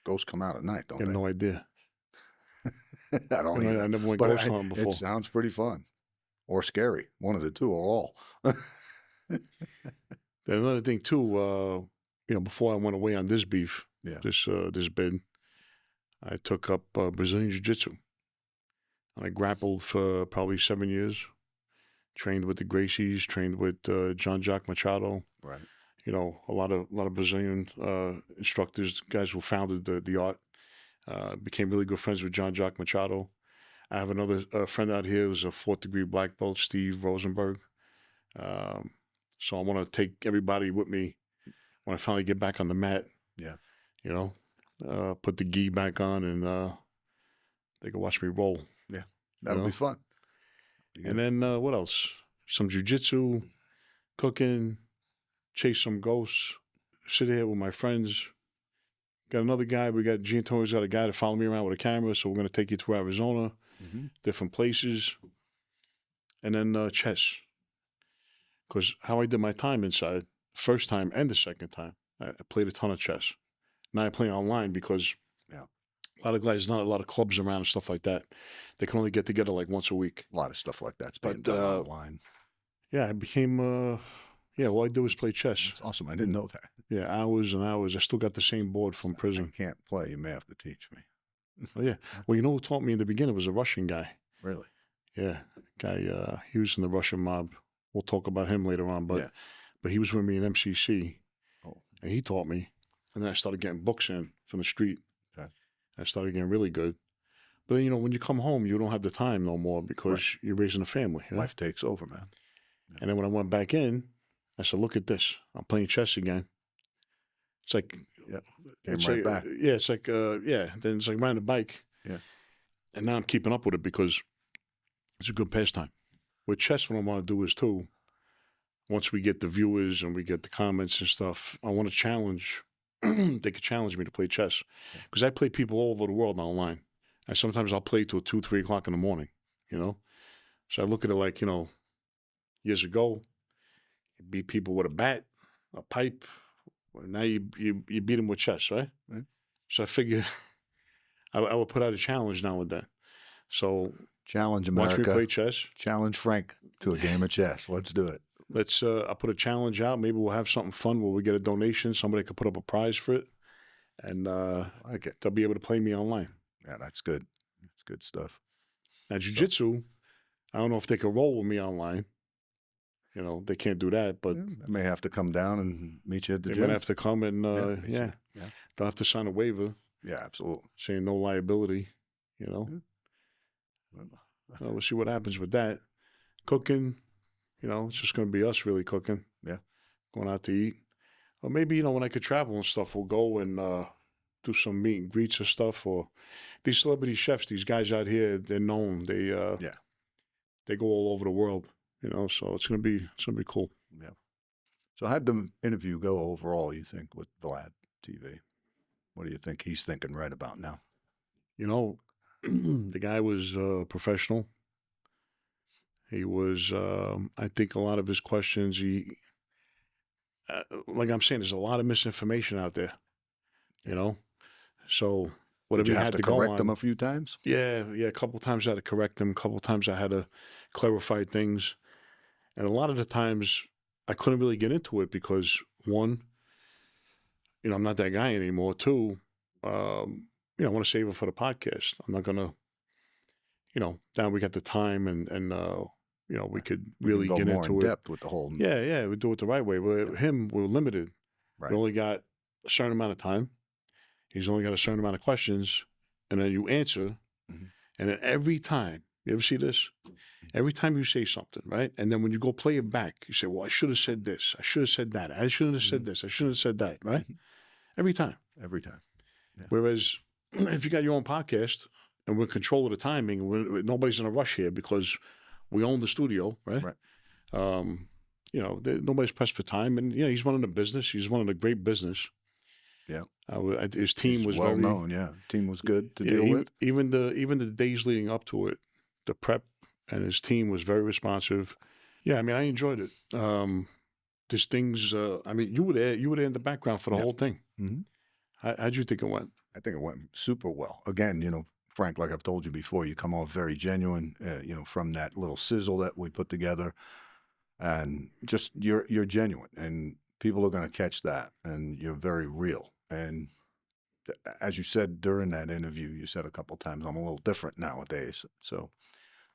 Ghosts come out at night, I don't have they? no idea. I don't I either. never went But ghost hunting it before. sounds pretty fun or scary. One of the two or all. Then another thing too, before I went away on this beef, Yeah. this bid, I took up Brazilian Jiu-jitsu. And I grappled for probably 7 years. Trained with the Gracies, trained with John Jacques Machado. Right. A lot of Brazilian instructors, guys who founded the art. Became really good friends with John Jacques Machado. I have another friend out here who's a 4th degree black belt, Steve Rosenberg. So I want to take everybody with me when I finally get back on the mat. Yeah. Put the gi back on and they can watch me roll. Yeah. That'll be fun. And then what else? Some jiu-jitsu, cooking, chase some ghosts, sit here with my friends. Got another guy. We got Giantonio's got a guy to follow me around with a camera. So we're going to take you to Arizona, different places. And then chess. Because how I did my time inside, first time and the second time, I played a ton of chess. Now I play online because a lot of guys, not a lot of clubs around and stuff like that. They can only get together like once a week. A lot of stuff like that's being done online. Yeah, I became, all I do is play chess. That's awesome. I didn't know that. Yeah, hours and hours. I still got the same board from prison. I can't play. You may have to teach me. Oh, yeah. Well, you know who taught me in the beginning was a Russian guy. Really? Yeah. Guy, he was in the Russian mob. We'll talk about him later on. But he was with me in MCC. Oh. And he taught me. And then I started getting books in from the street. Okay. I started getting really good. But then, when you come home, you don't have the time no more because you're raising a family. Life takes over, man. Yeah. And then when I went back in, I said, look at this. I'm playing chess again. It's like, Came right back. Yeah, it's like, then it's like riding a bike. Yeah. And now I'm keeping up with it because it's a good pastime. With chess, what I want to do is too, once we get the viewers and we get the comments and stuff, I want to challenge, they could challenge me to play chess. Because I play people all over the world online. And sometimes I'll play till 2, 3 o'clock in the morning, So I look at it like, years ago, you beat people with a bat, a pipe. Well, now you beat them with chess, right? Right. So I figure I would put out a challenge now and then. So challenge America. Watch me play chess. Challenge Frank to a game of chess. Let's do it. I'll put a challenge out. Maybe we'll have something fun where we get a donation. Somebody could put up a prize for it. And I like it. They'll be able to play me online. Yeah, that's good. That's good stuff. Now, jiu-jitsu, I don't know if they can roll with me online. They can't do that, but they may have to come down and meet you at the they gym. might have to come and they'll have to sign a waiver. Yeah, absolutely. Saying no liability. We'll see what happens with that. Cooking, it's just going to be us really cooking. Yeah, going out to eat, or maybe when I could travel and stuff, we'll go and do some meet and greets or stuff. Or these celebrity chefs, these guys out here, they're known. They go all over the world. So it's gonna be cool. Yeah. So how'd the interview go overall, you think, with Vlad TV? What do you think he's thinking right about now? The guy was professional. He was, I think a lot of his questions, like I'm saying, there's a lot of misinformation out there, So whatever Did you have had to go correct on, them a few times? Yeah. A couple of times I had to correct them. A couple of times I had to clarify things. And a lot of the times I couldn't really get into it because, one, I'm not that guy anymore. Two, I want to save it for the podcast. I'm not going to, now we got the time and we could really go get more into in it. depth with the whole. Yeah, we do it the right way. With him, we're limited. Right. We only got a certain amount of time. He's only got a certain amount of questions, and then you answer. Mm-hmm. And then every time, you ever see this? Every time you say something, right? And then when you go play it back, you say, well, I should have said this. I should have said that. I shouldn't have said this. I shouldn't have said that, right? Every time. Every time. Yeah. Whereas if you got your own podcast and we're in control of the timing, nobody's in a rush here because we own the studio, right? Nobody's pressed for time. And, he's running a business. He's running a great business. Yeah. His team was well very known. Yeah. Team was good to deal with. Even the days leading up to it, the prep and his team was very responsive. Yeah. I mean, I enjoyed it. There's things, you were there in the background for the whole thing. Mm-hmm. How'd you think it went? I think it went super well. Again, Frank, like I've told you before, you come off very genuine, from that little sizzle that we put together, and just you're genuine, and people are going to catch that, and you're very real. And as you said during that interview, you said a couple times, I'm a little different nowadays. So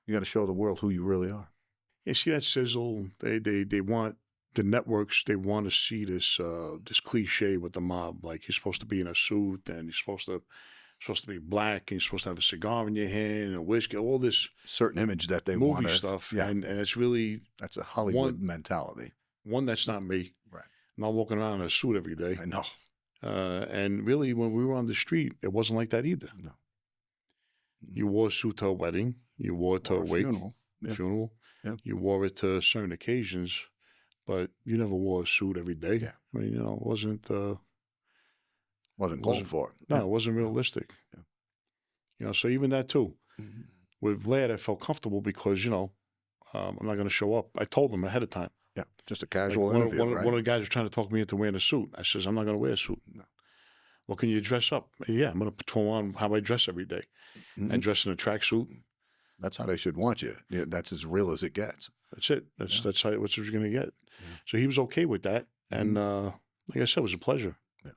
you got to show the world who you really are. Yeah, see that sizzle. They want the networks. They want to see this this cliche with the mob. Like you're supposed to be in a suit and you're supposed to be black and you're supposed to have a cigar in your hand and a whiskey. All this Certain image that they movie want us. stuff, Yeah, and it's really that's a Hollywood mentality. one that's not me. Right. I'm not walking around in a suit every day. I know. And really, when we were on the street, it wasn't like that either. No. You wore a suit to a wedding. You wore it to Or a a wake, funeral. Yeah. funeral. Yeah. You wore it to certain occasions, but you never wore a suit every day. Yeah. I mean, it wasn't Wasn't called for it. no, Yeah. it wasn't realistic. Yeah. So even that too. Mhm. With Vlad, I felt comfortable because I'm not going to show up. I told him ahead of time. Yeah, just a Like casual interview, right? one of the guys was trying to talk me into wearing a suit. I says, I'm not going to wear a suit. No. Well, can you dress up? Yeah, I'm going to throw on how I dress every day. I Mhm. dress in a tracksuit. That's how they should want you. Yeah, that's as real as it gets. That's it. That's Yeah. that's how what you're going to get. Yeah. So he was okay with that, and like I said, it was a pleasure. Yeah.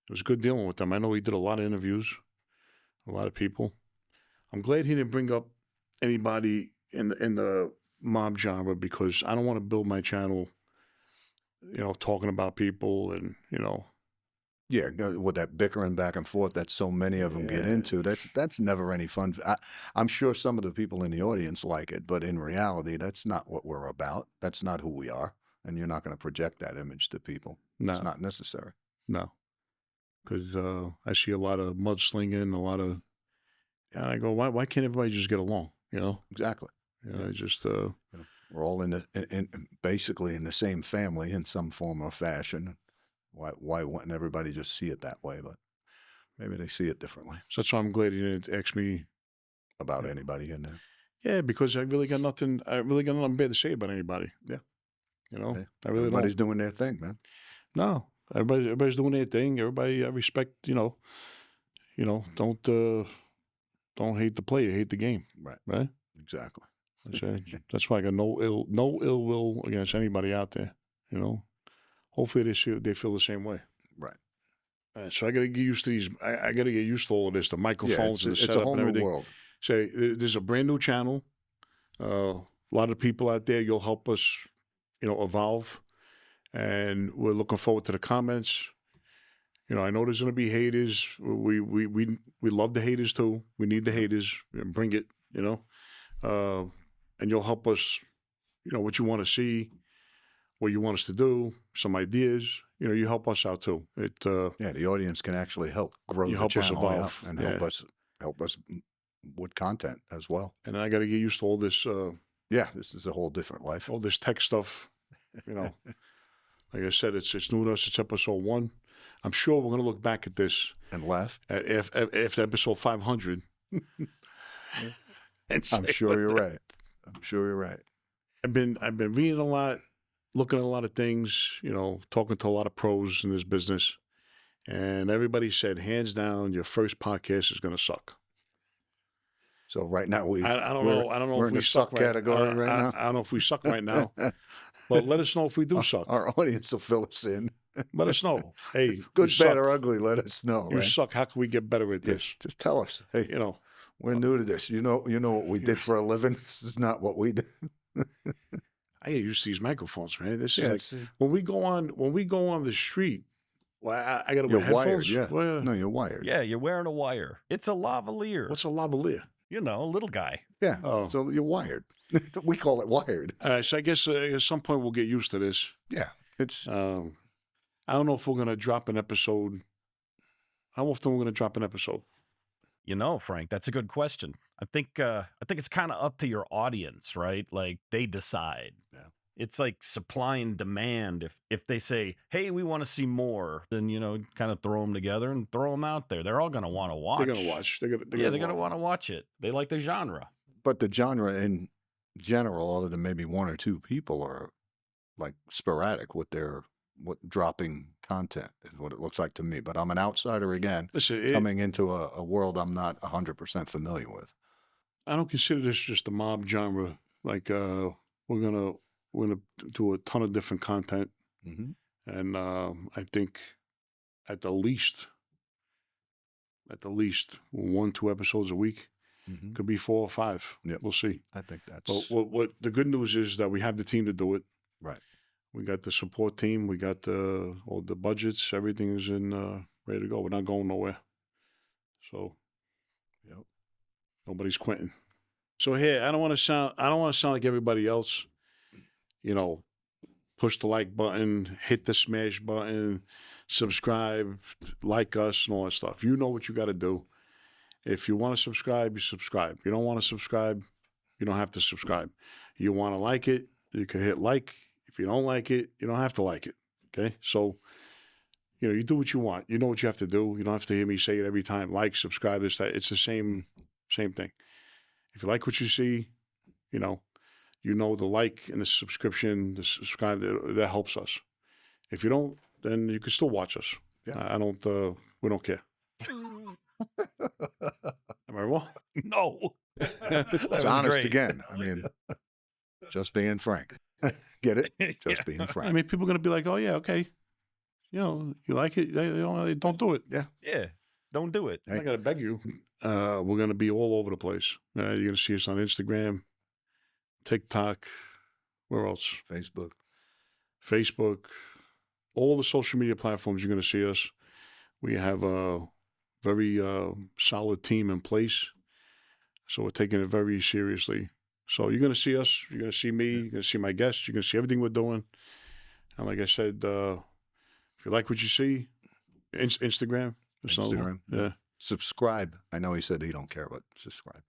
It was good dealing with them. I know he did a lot of interviews, a lot of people. I'm glad he didn't bring up anybody in the mob genre because I don't want to build my channel, talking about people and Yeah, with that bickering back and forth that so many of them get Yeah. into, that's never any fun. I'm sure some of the people in the audience like it, but in reality, that's not what we're about. That's not who we are, and you're not going to project that image to people. no, It's not necessary. no, because I see a lot of mudslinging, a lot of, and I go, why can't everybody just get along? Exactly. I just We're all in basically in the same family in some form or fashion. Why wouldn't everybody just see it that way? But maybe they see it differently so that's why I'm glad he didn't ask me. about anybody in there. Yeah, because I really got nothing bad to say about anybody. Yeah. Hey, I really Everybody's don't. doing their thing, man. No, everybody's doing their thing. Everybody, I respect. Don't hate the player, hate the game. Right. Right. Exactly. That's why I got no ill will against anybody out there. Hopefully they feel the same way. Right. So I got to get used to these. I got to get used to all of this, the microphones and the it's a setup whole and new everything. world. Say there's a brand new channel. A lot of people out there. You'll help us, evolve, and we're looking forward to the comments. I know there's going to be haters. We love the haters too. We need the haters. Bring it. And you'll help us. What you want to see, what you want us to do, some ideas. You help us out too. Yeah, the audience can actually help grow You the help us channel out evolve. and Yeah. help us with content as well. And I got to get used to all this. Yeah, this is a whole different life. All this tech stuff. Like I said, it's new to us. It's episode 1. I'm sure we're going to look back at this And laugh. after episode 500. I'm sure you're right. I'm sure you're right. I've been reading a lot, looking at a lot of things, talking to a lot of pros in this business, and everybody said, hands down, your first podcast is going to suck. So right now I don't know. I don't know we're if in we the suck suck category right now. I don't know if we suck right now, but let us know if we do suck. Our audience will fill us in. Let us know. Hey, Good, you bad, suck. or ugly. Let us know. You right? suck. How can we get better at Yeah, this? just tell us. Hey, we're new to this. You know what we did for a living. This is not what we do. I get used to these microphones, man. This is Yeah, like when we go on the street. Well, I got to wear you're wired. headphones. Yeah. Well, No, you're wired. Yeah, you're wearing a wire. It's a lavalier. what's a lavalier? A little guy. Yeah. Oh. So you're wired. We call it wired. All right, so I guess at some point we'll get used to this. Yeah. It's I don't know if we're gonna drop an episode. How often we're gonna drop an episode? Frank, that's a good question. I think it's kind of up to your audience, right? Like they decide. Yeah. It's like supply and demand. If they say, "Hey, we want to see more," then kind of throw them together and throw them out there. They're all gonna want to watch. They're gonna watch. They're gonna want to watch it. They like the genre. but the genre in general, other than maybe one or two people, are like sporadic with their what dropping content is what it looks like to me. But I'm an outsider again, Listen, coming into a world I'm not 100% familiar with. I don't consider this just a mob genre. Like we're gonna do a ton of different content, Hmm. and I think at the least 1-2 episodes a week. Hmm. Could be 4 or 5. Yep. We'll see. I think But that's what the good news is that we have the team to do it. right. We got the support team. We got all the budgets. Everything is in ready to go. We're not going nowhere. So Yep. nobody's quitting. So here, I don't want to sound like everybody else. You know, push the like button, hit the smash button, subscribe, like us, and all that stuff. You know what you got to do. If you want to subscribe, you subscribe. You don't want to subscribe, you don't have to subscribe. You want to like it, you can hit like. If you don't like it, you don't have to like it. Okay? So, you do what you want. You know what you have to do. You don't have to hear me say it every time. Like, subscribe, this, that. It's the same thing. If you like what you see, you know the like and the subscription, the subscribe, that helps us. If you don't, then you can still watch us. Yeah. We don't care. Am I wrong? No. It's was honest great. again. I mean, just being frank. Get it? Just Yeah. being frank. I mean, people are going to be like, oh, yeah, okay. You like it? Don't do it. Yeah. Yeah. Don't do it. I'm not going to beg you. We're going to be all over the place. You're going to see us on Instagram, TikTok, where else? Facebook, all the social media platforms you're going to see us. We have a very solid team in place. So we're taking it very seriously. So you're going to see us. You're going to see me. You're going to see my guests. You're going to see everything we're doing. And like I said, if you like what you see, Instagram. Instagram. Yeah. Subscribe. I know he said he don't care, but subscribe.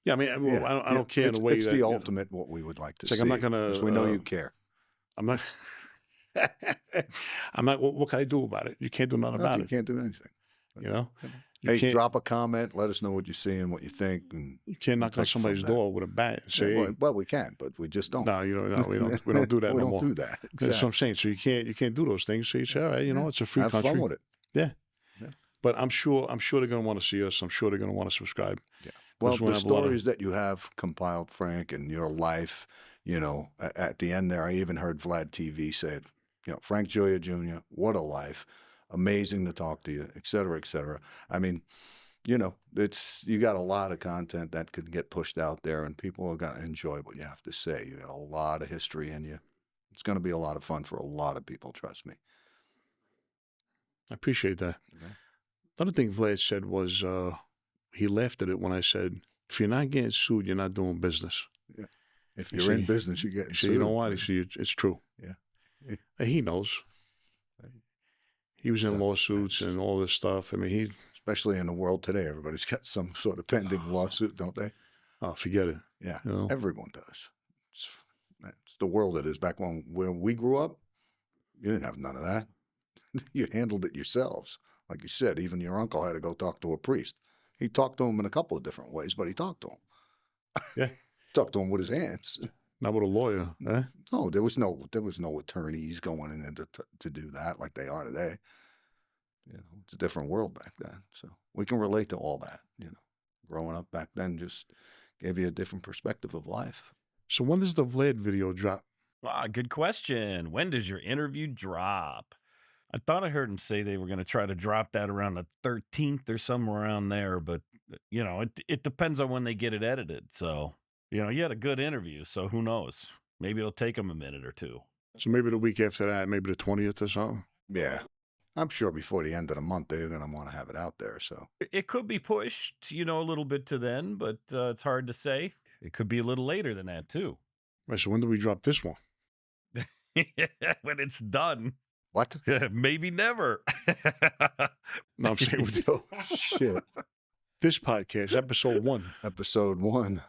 Yeah, I mean, I don't care in a way it's that the ultimate what we would like to it's like see. I'm not gonna. 'Cause we know you care. I'm not. I'm not. What can I do about it? You can't do nothing about You it. can't do anything. You know. Hey, can't, drop a comment. Let us know what you see and what you think. And you can't knock on take it from somebody's there. door with a bat and say, Yeah, hey, well, we can, but we just don't. no, we don't do that we no don't more. do that. That's what Exactly. I'm saying. So you can't do those things. So you say, all right, it's a free Have country. fun with it. Yeah. Yeah. But I'm sure they're going to want to see us. I'm sure they're going to want to subscribe. Yeah. Well, we're gonna the have a lot of- stories that you have compiled, Frank, and your life, at the end there, I even heard Vlad TV say it, Frank Gioia Jr., what a life. Amazing to talk to you, et cetera, et cetera. I mean, you got a lot of content that could get pushed out there and people are going to enjoy what you have to say. You got a lot of history in you. It's going to be a lot of fun for a lot of people, trust me. I appreciate that. Okay. Another thing Vlad said was he laughed at it when I said, if you're not getting sued, you're not doing business. Yeah. If you're in business, you get He sued. said, you know what? He said, it's true. Yeah. And he knows. He was in lawsuits and all this stuff. I mean, especially in the world today, everybody's got some sort of pending lawsuit, don't they? Oh, forget it. Yeah, everyone does. It's the world it is. Back when we grew up, you didn't have none of that. You handled it yourselves. Like you said, even your uncle had to go talk to a priest. He talked to him in a couple of different ways, but he talked to him. Yeah. Talked to him with his hands. Not with a lawyer. Eh? No, there was no attorneys going in to do that like they are today. It's a different world back then. So we can relate to all that. Growing up back then just gave you a different perspective of life. So when does the Vlad video drop? Good question. When does your interview drop? I thought I heard him say they were going to try to drop that around the 13th or somewhere around there, but it depends on when they get it edited. So, you had a good interview, so who knows? Maybe it'll take them a minute or two. So maybe the week after that, maybe the 20th or something. Yeah. I'm sure before the end of the month, they're going to want to have it out there. So it could be pushed, a little bit to then, but it's hard to say. It could be a little later than that, too. Right, so when do we drop this one? When it's done. What? Maybe never. No, I'm saying Oh, shit. This podcast, episode 1. Episode 1.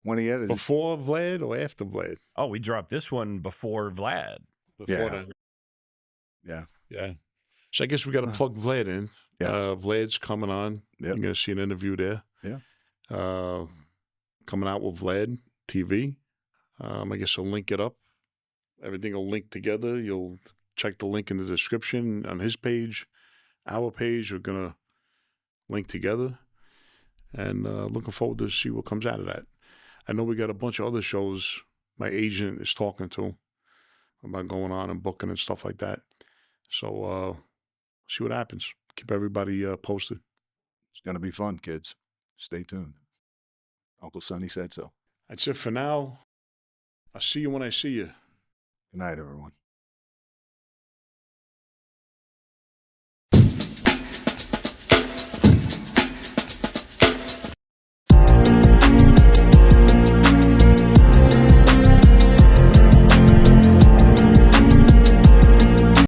When he edited. Before Vlad or after Vlad? Oh, we dropped this one before Vlad. Before Yeah. that. Yeah. Yeah. So I guess we got to plug Vlad in. Yeah. Vlad's coming on. Yep. You're going to see an interview there. Yeah. Coming out with Vlad TV. I guess I'll link it up. Everything will link together. You'll check the link in the description on his page. Our page are going to link together. And looking forward to see what comes out of that. I know we got a bunch of other shows my agent is talking to about going on and booking and stuff like that. So see what happens. Keep everybody posted. It's going to be fun, kids. Stay tuned. Uncle Sonny said so. That's it for now. I'll see you when I see you. Good night, everyone.